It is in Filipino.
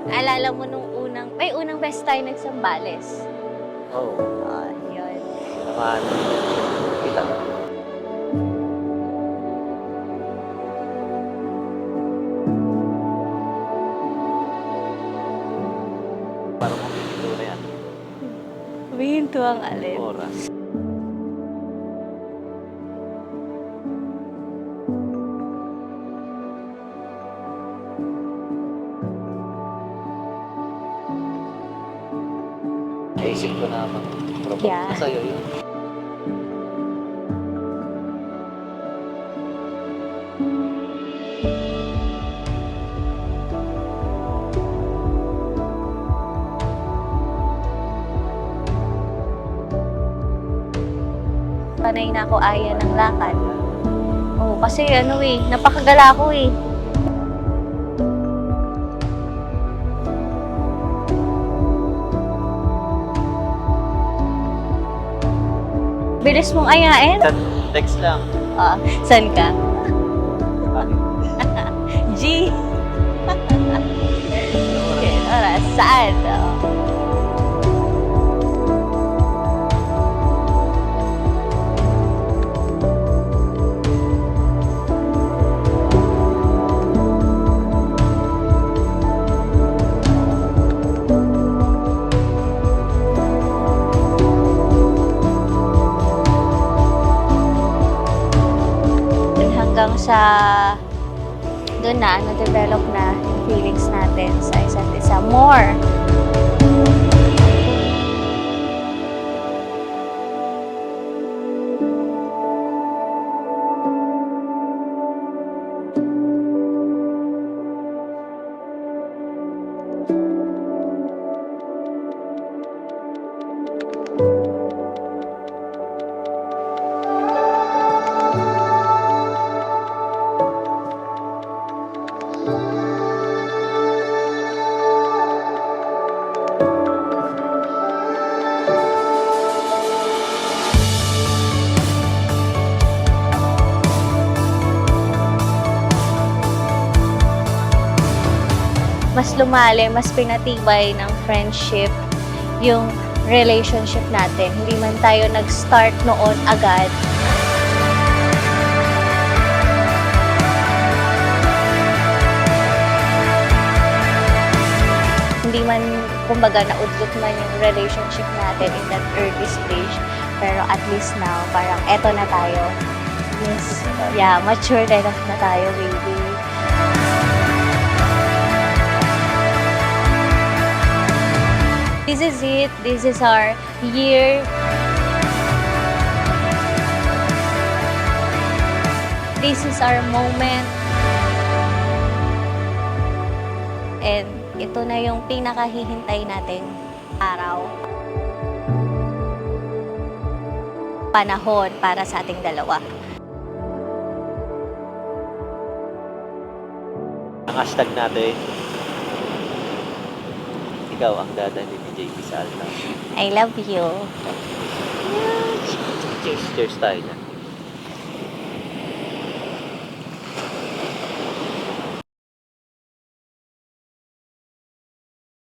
Alala mo nung unang beses tayo nagsambales. Oo. Yun. Naman. Kita mo. Parang kumipito na yan. Huminto ang alin. Oras. Naisip ko na mag-propose Yeah. na sa'yo yun. Panay na ako aya ng lakad. Oo, kasi napakagala ko eh. Bilis mong ayain? Text lang. Saan ka? Bakit? G. Okay, oras. Saan? Hanggang sa doon na-develop na yung feelings natin sa isa't isa more. Mas lumalim, mas pinatibay ng friendship yung relationship natin. Hindi man tayo nag-start noon agad. Hindi man, kumbaga, naudlot man yung relationship natin in that early stage. Pero at least now, parang eto na tayo. Yes, yeah, mature enough na tayo, baby. This is it. This is our year. This is our moment. And ito na yung pinakahihintay nating araw. Panahon para sa ating dalawa. Ang hashtag natin, ikaw ang dadalhin ni JP sa altar. I love you. Cheers tayo dyan.